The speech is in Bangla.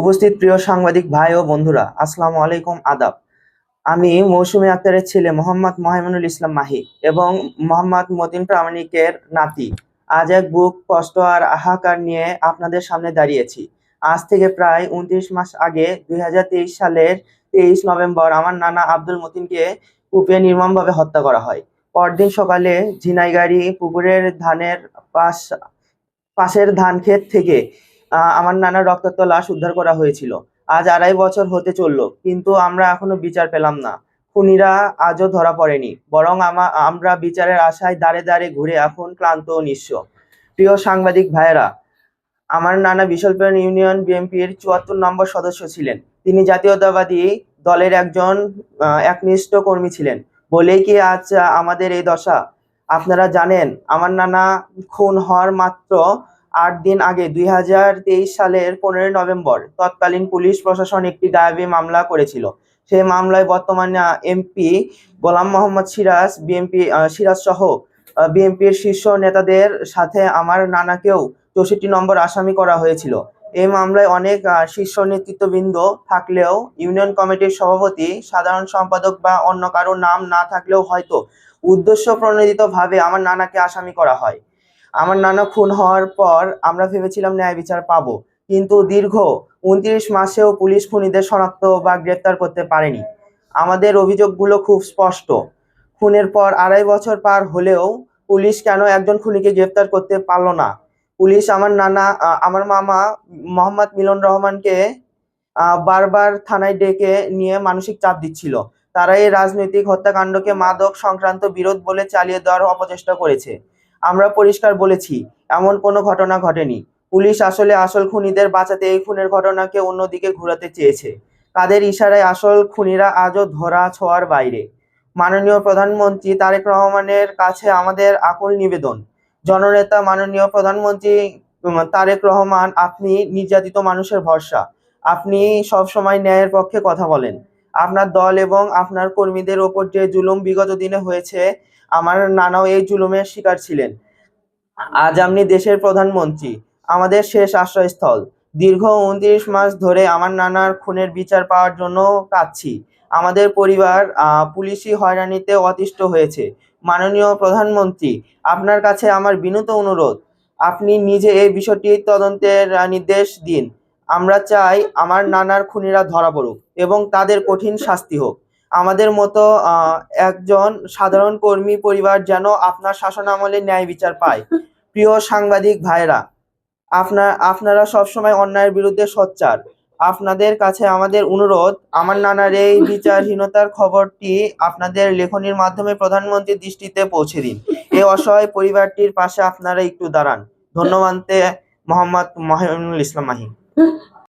উপস্থিত প্রিয় সাংবাদিক ভাই ও বন্ধুরা, আসসালামু আলাইকুম, আদাব। আমি মৌসুমী আক্তারের ছেলে মোহাম্মদ মোহাইমিনুল ইসলাম মাহি এবং মোহাম্মদ মতিন প্রামাণিকের নাতি। আজ এক বুক কষ্ট আর হাহাকার নিয়ে আপনাদের সামনে দাঁড়িয়েছি। আজ থেকে প্রায় 29 মাস আগে 2023 সালের 23 নভেম্বর আমার নানা আব্দুল মতিনকে কুপিয়ে নির্মমভাবে হত্যা করা হয়। পরদিন সকালে ঝিনাইগাড়ি পুকুরের পাশের ধান ক্ষেত থেকে আমার নানার রক্তাক্ত লাশ উদ্ধার করা হয়েছিল। আজ 2.5 বছর হতে চললো, কিন্তু আমরা এখনো বিচার পেলাম না। খুনিরা আজও ধরা পড়েনি, বরং আমরা বিচারের আশায় দাঁড়ে দাঁড়ে ঘুরে এখন ক্লান্ত ও নিঃস্ব। প্রিয় সাংবাদিক ভাইয়েরা, আমার নানা বিশালপেট ইউনিয়ন বিএনপির 74 নম্বর সদস্য ছিলেন। তিনি জাতীয়তাবাদী দলের একজন একনিষ্ঠ কর্মী ছিলেন বলেই কি আজ আমাদের এই দশা? আপনারা জানেন, আমার নানা খুন হওয়ার মাত্র 8 দিন আগে 2023 সালের 15 নভেম্বর তৎকালীন পুলিশ প্রশাসন একটি গায়েবী মামলা করেছিল। সেই মামলায় বর্তমানে এমপি গোলাম মোহাম্মদ সিরাজ সহ বিএনপির শীর্ষ নেতাদের সাথে আমার নানাকেও 64 নম্বর আসামি করা হয়েছিল। এই মামলায় অনেক শীর্ষ নেতৃত্ববৃন্দ থাকলেও ইউনিয়ন কমিটির সভাপতি, সাধারণ সম্পাদক বা অন্য কারো নাম না থাকলেও হয়তো উদ্দেশ্য প্রণোদিতভাবে আমার নানাকে আসামি করা হয়। আমার নানা খুন হওয়ার পর আমরা ভেবেছিলাম ন্যায় বিচার পাবো, কিন্তু দীর্ঘ 29 মাসেও পুলিশ খুনিদের শনাক্ত বা গ্রেপ্তার করতে পারেনি। আমাদের অভিযোগগুলো খুব স্পষ্ট। খুনের পর 2.5 বছর পার হলেও পুলিশ কেন একজন খুনিকে গ্রেপ্তার করতে পারলো না? পুলিশ আমার মামা মোহাম্মদ মিলন রহমানকে বারবার থানায় ডেকে নিয়ে মানসিক চাপ দিচ্ছিল। তারা এই রাজনৈতিক হত্যাকাণ্ডকে মাদক সংক্রান্ত বিরোধ বলে চালিয়ে দেওয়ার অপচেষ্টা করেছে। আমরা পরিষ্কার বলেছি, এমন কোনো ঘটনা ঘটেনি। পুলিশ আসলে আসল খুনিদের বাঁচাতে এই খুনের ঘটনাকে অন্যদিকে ঘোরাতে চেয়েছে। তাদের ইশারায় আসল খুনিরা আজও ধরা ছোঁয়ার বাইরে। মাননীয় প্রধানমন্ত্রী তারেক রহমানের কাছে আমাদের আকুল নিবেদন। জননেতা মাননীয় প্রধানমন্ত্রী তারেক রহমান, আপনি নির্যাতিত মানুষের ভরসা। আপনি সবসময় ন্যায়ের পক্ষে কথা বলেন। আপনার দল এবং আপনার কর্মীদের ওপর যে জুলুম বিগত দিনে হয়েছে, আমার নানাও এই জুলুমের শিকার ছিলেন। আজ আপনি দেশের প্রধানমন্ত্রী, আমাদের শেষ আশ্রয়স্থল। দীর্ঘ 29 মাস ধরে আমার নানার খুনের বিচার পাওয়ার জন্য কাঁদছি। আমাদের পরিবার পুলিশি হয়রানিতে অতিষ্ঠ হয়েছে। মাননীয় প্রধানমন্ত্রী, আপনার কাছে আমার বিনীত অনুরোধ, আপনি নিজে এই বিষয়টি তদন্তের নির্দেশ দিন। আমরা চাই আমার নানার খুনিরা ধরা পড়ুক এবং তাদের কঠিন শাস্তি হোক। আমাদের মতো একজন সাধারণ কর্মী পরিবার যেন আপনার শাসনামলে ন্যায় বিচার পায়। প্রিয় সাংবাদিক ভাইরা, আপনারা সবসময় অন্যায়ের বিরুদ্ধে সোচ্চার। আপনাদের কাছে আমাদের অনুরোধ, আমার নানার এই বিচারহীনতার খবরটি আপনাদের লেখনীর মাধ্যমে প্রধানমন্ত্রীর দৃষ্টিতে পৌঁছে দিন। এই অসহায় পরিবারটির পাশে আপনারা একটু দাঁড়ান। ধন্যবাদ। মোহাম্মদ মোহাইমিনুল ইসলাম মাহি।